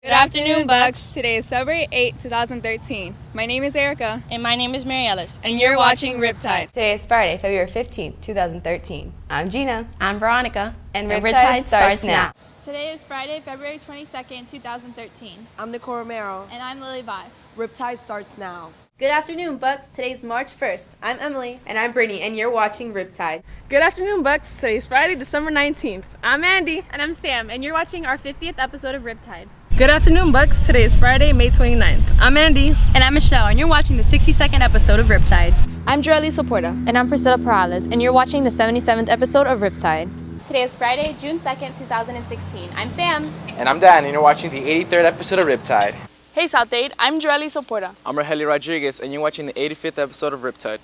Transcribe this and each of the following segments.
Good afternoon, Bucks. Today is February 8, 2013. My name is Erica. And my name is Mary Ellis. And you're watching Riptide. Today is Friday, February 15th, 2013. I'm Gina. I'm Veronica. And Riptide starts now. Today is Friday, February 22nd, 2013. I'm Nicole Romero. And I'm Lily Voss. Riptide starts now. Good afternoon, Bucks. Today's March 1st. I'm Emily. And I'm Brittany, and you're watching Riptide. Good afternoon, Bucks. Today's Friday, December 19th. I'm Andy. And I'm Sam, and you're watching our 50th episode of Riptide. Good afternoon, Bucks. Today is Friday, May 29th. I'm Andy. And I'm Michelle, and you're watching the 62nd episode of Riptide. I'm Joely Soporta. And I'm Priscilla Perales, and you're watching the 77th episode of Riptide. Today is Friday, June 2nd, 2016. I'm Sam. And I'm Dan, and you're watching the 83rd episode of Riptide. Hey, South Dade. I'm Joely Soporta. I'm Raheli Rodriguez, and you're watching the 85th episode of Riptide.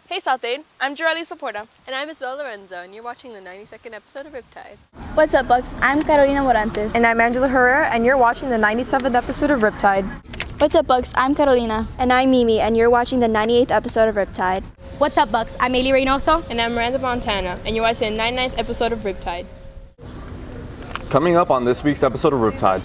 Hey, South Dade. I'm Joely Soporta. And I'm Isabel Lorenzo, and you're watching the 92nd episode of Riptide. What's up, Bucks? I'm Carolina Morantes. And I'm Angela Herrera, and you're watching the 97th episode of Riptide. What's up, Bucks? I'm Carolina. And I'm Mimi, and you're watching the 98th episode of Riptide. What's up, Bucks? I'm Ailey Reynoso. And I'm Miranda Montana, and you're watching the 99th episode of Riptide. Coming up on this week's episode of Riptide,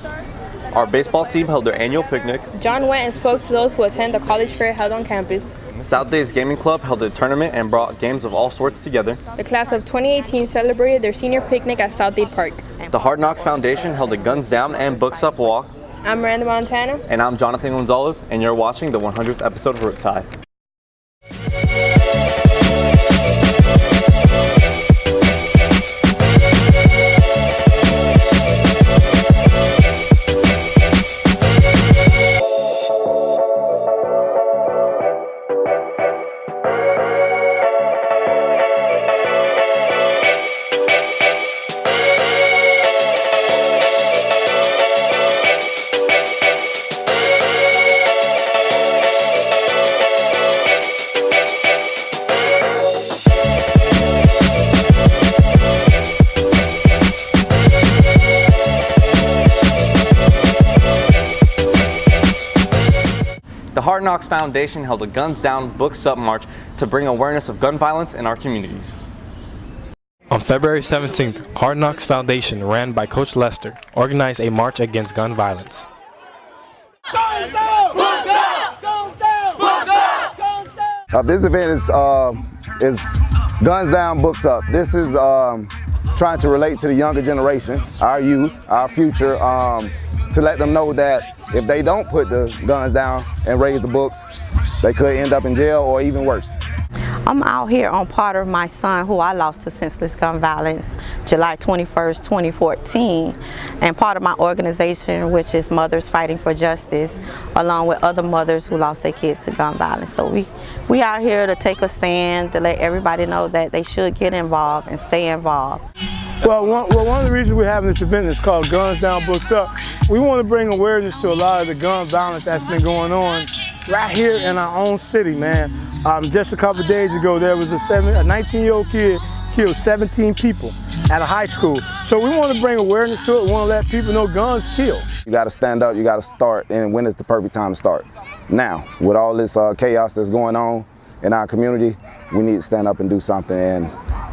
our baseball team held their annual picnic. John went and spoke to those who attend the college fair held on campus. South Dade's Gaming Club held a tournament and brought games of all sorts together. The class of 2018 celebrated their senior picnic at South Dade Park. The Hard Knocks Foundation held a Guns Down and Books Up walk. I'm Miranda Montana. And I'm Jonathan Gonzalez, and you're watching the 100th episode of Riptide. The Hard Knocks Foundation held a Guns Down, Books Up march to bring awareness of gun violence in our communities. On February 17th, Hard Knocks Foundation, ran by Coach Lester, organized a march against gun violence. Guns down! Books up! Guns down! Books up! Guns down! This event is Guns Down, Books Up. This is trying to relate to the younger generation, our youth, our future, to let them know that if they don't put the guns down and raise the books, they could end up in jail or even worse. I'm out here on part of my son who I lost to senseless gun violence July 21st, 2014, and part of my organization, which is Mothers Fighting for Justice, along with other mothers who lost their kids to gun violence. So we out here to take a stand, to let everybody know that they should get involved and stay involved. Well, one of the reasons we're having this event is called Guns Down, Books Up. We want to bring awareness to a lot of the gun violence that's been going on right here in our own city, man. Just a couple of days ago, there was a 19-year-old kid killed 17 people at a high school. So we want to bring awareness to it. We want to let people know guns kill. You got to stand up, you got to start, and when is the perfect time to start? Now, with all this chaos that's going on in our community, we need to stand up and do something, and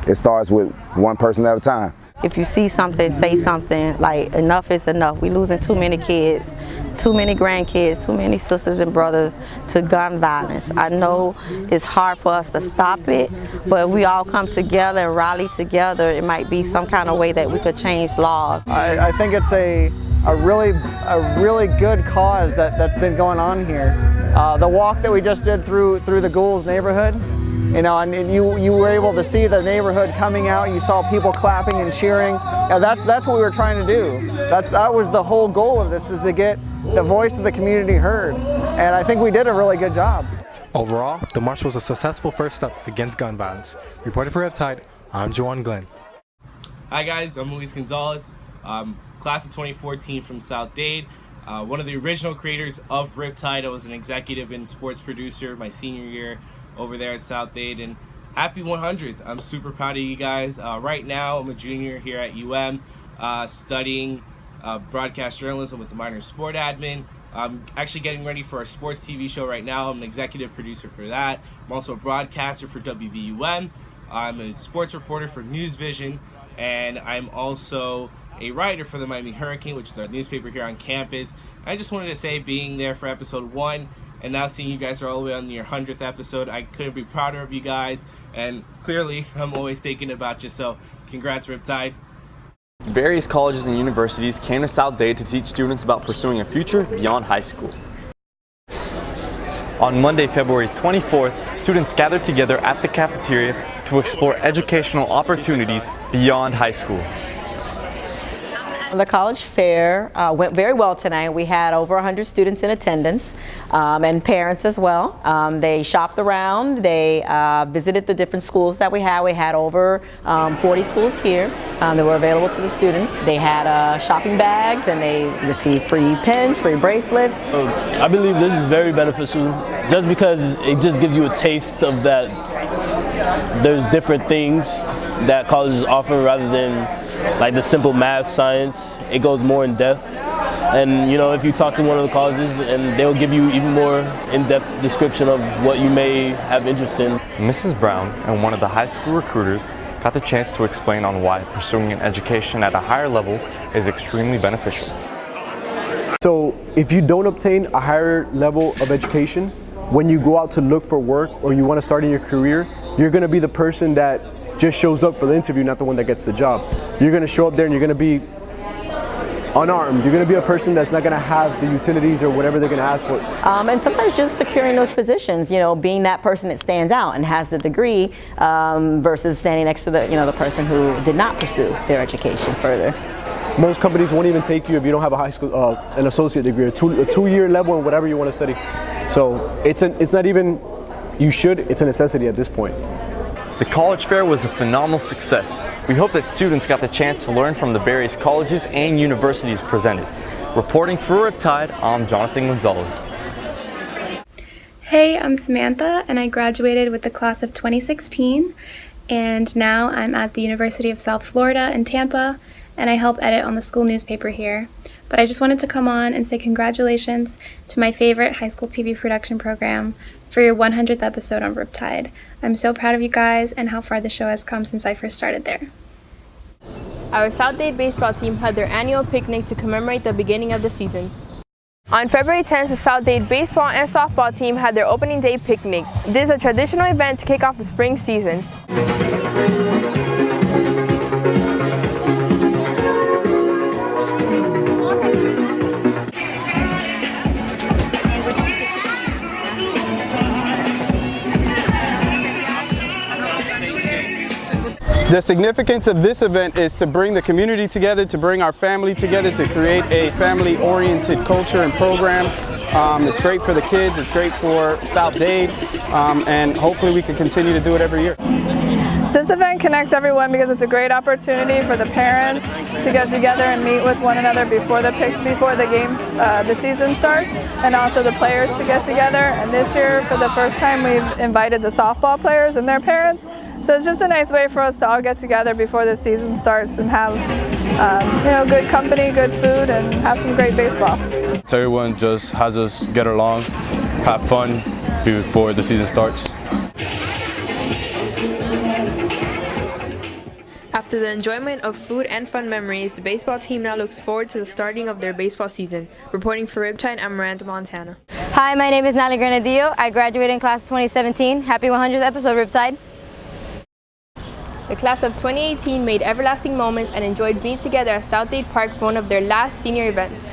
it starts with one person at a time. If you see something, say something. Like, enough is enough. We're losing too many kids, too many grandkids, too many sisters and brothers to gun violence. I know it's hard for us to stop it, but we all come together and rally together. It might be some kind of way that we could change laws. I think it's a really good cause that's been going on here. The walk that we just did through the Ghouls neighborhood, you know, and you were able to see the neighborhood coming out. You saw people clapping and cheering. That's what we were trying to do. That was the whole goal of this, is to get the voice of the community heard. And I think we did a really good job. Overall, the march was a successful first step against gun violence. Reporting for Riptide, I'm Juwan Glenn. Hi guys, I'm Luis Gonzalez, class of 2014 from South Dade. One of the original creators of Riptide. I was an executive and sports producer my senior year over there at South Dade, and happy 100th. I'm super proud of you guys. Right now, I'm a junior here at UM, studying broadcast journalism with the minor sport admin. I'm actually getting ready for a sports TV show right now. I'm an executive producer for that. I'm also a broadcaster for WVUM. I'm a sports reporter for News Vision, and I'm also a writer for the Miami Hurricane, which is our newspaper here on campus. I just wanted to say, being there for episode 1 and now seeing you guys are all the way on your 100th episode, I couldn't be prouder of you guys, and clearly I'm always thinking about you, so congrats, Riptide. Various colleges and universities came to South Dade to teach students about pursuing a future beyond high school. On Monday, February 24th, students gathered together at the cafeteria to explore educational opportunities beyond high school. The college fair went very well tonight. We had over 100 students in attendance and parents as well. They shopped around, they visited the different schools that we had. We had over 40 schools here that were available to the students. They had shopping bags and they received free pens, free bracelets. I believe this is very beneficial just because it just gives you a taste of that there's different things that colleges offer rather than like the simple math, science. It goes more in depth, and you know, if you talk to one of the colleges, and they'll give you even more in-depth description of what you may have interest in. Mrs. Brown and one of the high school recruiters got the chance to explain on why pursuing an education at a higher level is extremely beneficial. So if you don't obtain a higher level of education, when you go out to look for work or you want to start in your career, you're going to be the person that just shows up for the interview, not the one that gets the job. You're going to show up there and you're going to be unarmed. You're going to be a person that's not going to have the utilities or whatever they're going to ask for. And sometimes just securing those positions, you know, being that person that stands out and has the degree versus standing next to the, you know, the person who did not pursue their education further. Most companies won't even take you if you don't have a high school, an associate degree, a two-year level in whatever you want to study. So it's not even, you should, it's a necessity at this point. The college fair was a phenomenal success. We hope that students got the chance to learn from the various colleges and universities presented. Reporting for Riptide, I'm Jonathan Gonzalez. Hey, I'm Samantha, and I graduated with the class of 2016, and now I'm at the University of South Florida in Tampa, and I help edit on the school newspaper here. But I just wanted to come on and say congratulations to my favorite high school TV production program for your 100th episode on Riptide. I'm so proud of you guys and how far the show has come since I first started there. Our South Dade baseball team had their annual picnic to commemorate the beginning of the season. On February 10th, the South Dade baseball and softball team had their opening day picnic. This is a traditional event to kick off the spring season. The significance of this event is to bring the community together, to bring our family together, to create a family-oriented culture and program. It's great for the kids, it's great for South Dade, and hopefully we can continue to do it every year. This event connects everyone because it's a great opportunity for the parents to get together and meet with one another before the games, the season starts, and also the players to get together. And this year, for the first time, we've invited the softball players and their parents. So it's just a nice way for us to all get together before the season starts and have, you know, good company, good food, and have some great baseball. So everyone just has us get along, have fun before the season starts. After the enjoyment of food and fun memories, the baseball team now looks forward to the starting of their baseball season. Reporting for Riptide, I'm Miranda, Montana. Hi, my name is Natalie Granadillo. I graduated in class of 2017. Happy 100th episode, Riptide. The class of 2018 made everlasting moments and enjoyed being together at South Dade Park for one of their last senior events.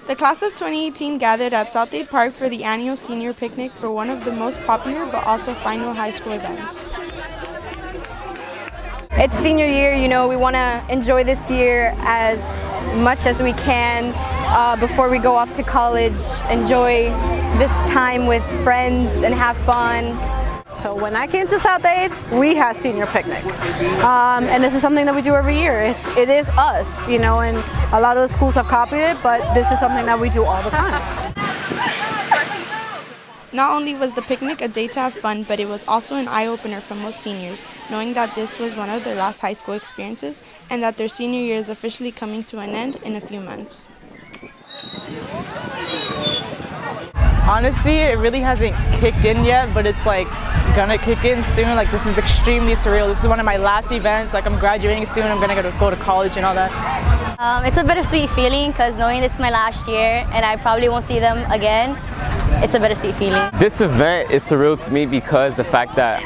The class of 2018 gathered at South Dade Park for the annual senior picnic for one of the most popular but also final high school events. It's senior year, you know, we want to enjoy this year as much as we can before we go off to college, enjoy this time with friends and have fun. So when I came to South Dade, we had senior picnic. And this is something that we do every year. It is us, you know, and a lot of the schools have copied it, but this is something that we do all the time. Not only was the picnic a day to have fun, but it was also an eye-opener for most seniors, knowing that this was one of their last high school experiences and that their senior year is officially coming to an end in a few months. Honestly, it really hasn't kicked in yet, but it's like gonna kick in soon. Like, this is extremely surreal. This is one of my last events. Like, I'm graduating soon. I'm gonna go to college and all that. It's a bittersweet feeling because knowing this is my last year and I probably won't see them again, it's a bittersweet feeling. This event is surreal to me because the fact that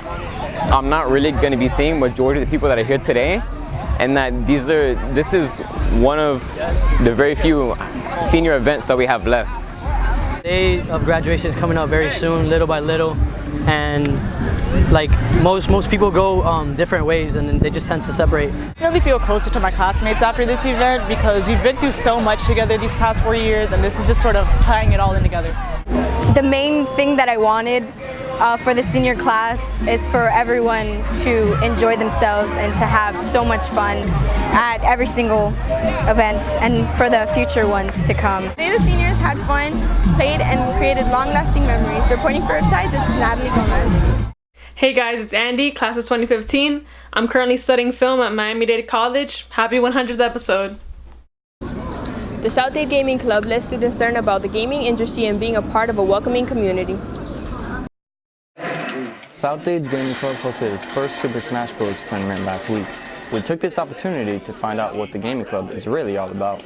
I'm not really going to be seeing majority of the people that are here today, and that this is one of the very few senior events that we have left. The day of graduation is coming up very soon, little by little, and like most people go different ways, and then they just tend to separate. I really feel closer to my classmates after this event because we've been through so much together these past 4 years, and this is just sort of tying it all in together. The main thing that I wanted for the senior class is for everyone to enjoy themselves and to have so much fun at every single event and for the future ones to come. Today the seniors had fun, played, and created long-lasting memories. Reporting for Riptide, this is Natalie Gomez. Hey guys, it's Andy, class of 2015. I'm currently studying film at Miami-Dade College. Happy 100th episode. The South Dade Gaming Club lets students learn about the gaming industry and being a part of a welcoming community. South Dade's Gaming Club hosted its first Super Smash Bros. Tournament last week. We took this opportunity to find out what the gaming club is really all about.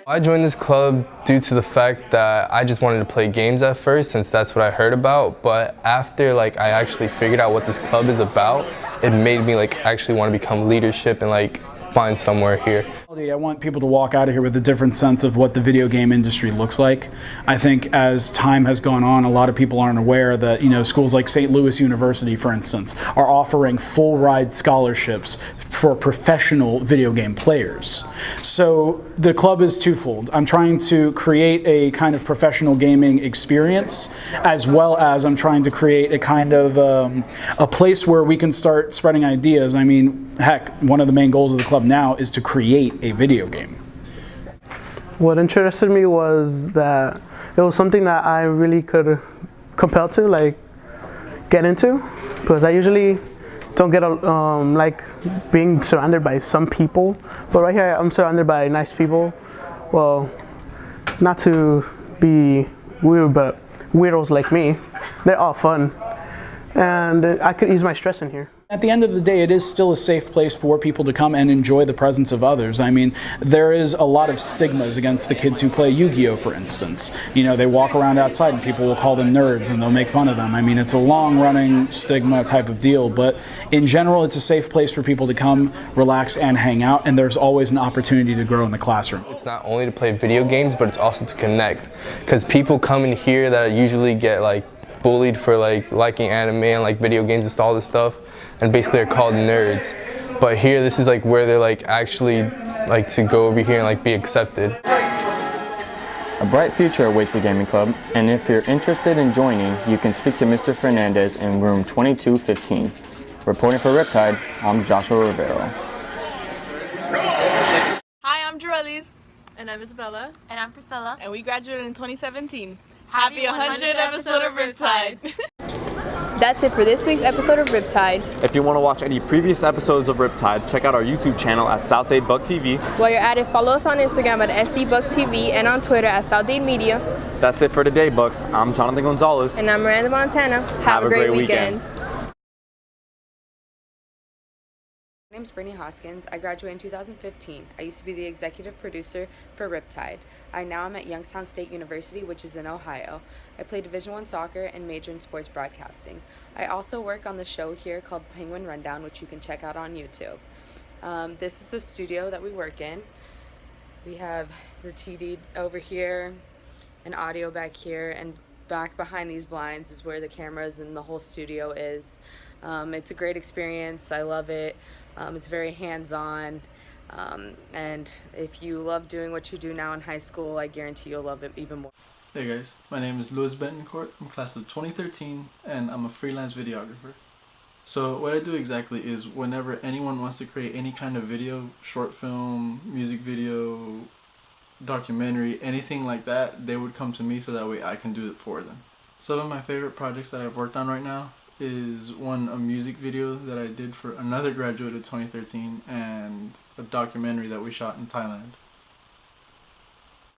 I joined this club due to the fact that I just wanted to play games at first, since that's what I heard about, but after I actually figured out what this club is about, it made me actually want to become leadership and find somewhere here. I want people to walk out of here with a different sense of what the video game industry looks like. I think as time has gone on, a lot of people aren't aware that, schools like St. Louis University, for instance, are offering full ride scholarships for professional video game players. So the club is twofold. I'm trying to create a kind of professional gaming experience, as well as I'm trying to create a kind of a place where we can start spreading ideas. I mean, heck, one of the main goals of the club now is to create a video game. What interested me was that it was something that I really could compel to get into, because I usually don't get being surrounded by some people, but right here I'm surrounded by nice people. Well, not to be weird, but weirdos like me. They're all fun, and I could ease my stress in here. At the end of the day, it is still a safe place for people to come and enjoy the presence of others. I mean, there is a lot of stigmas against the kids who play Yu-Gi-Oh, for instance. They walk around outside and people will call them nerds and they'll make fun of them. I mean, it's a long-running stigma type of deal, but in general, it's a safe place for people to come, relax, and hang out, and there's always an opportunity to grow in the classroom. It's not only to play video games, but it's also to connect, because people come in here that usually get bullied for liking anime and video games and all this stuff, and basically are called nerds. But here, this is where they're actually to go over here and be accepted. A bright future awaits the gaming club, and if you're interested in joining, you can speak to Mr. Fernandez in room 2215. Reporting for Riptide, I'm Joshua Rivero. Hi, I'm Joelis. And I'm Isabella. And I'm Priscilla. And we graduated in 2017. Happy 100th episode of Riptide. That's it for this week's episode of Riptide. If you want to watch any previous episodes of Riptide, check out our YouTube channel at South Dade Buck TV. While you're at it, follow us on Instagram at SDBuckTV and on Twitter at South Dade Media. That's it for today, Bucks. I'm Jonathan Gonzalez. And I'm Miranda Montana. Have a great weekend. My name is Brittany Hoskins. I graduated in 2015. I used to be the executive producer for Riptide. I now am at Youngstown State University, which is in Ohio. I play Division I soccer and major in sports broadcasting. I also work on the show here called Penguin Rundown, which you can check out on YouTube. This is the studio that we work in. We have the TD over here, an audio back here, and back behind these blinds is where the cameras and the whole studio is. It's a great experience. I love it. It's very hands-on, and if you love doing what you do now in high school, I guarantee you'll love it even more. Hey guys, my name is Louis Betancourt. I'm class of 2013, and I'm a freelance videographer. So what I do exactly is whenever anyone wants to create any kind of video, short film, music video, documentary, anything like that, they would come to me so that way I can do it for them. Some of my favorite projects that I've worked on right now is a music video that I did for another graduate of 2013 and a documentary that we shot in Thailand.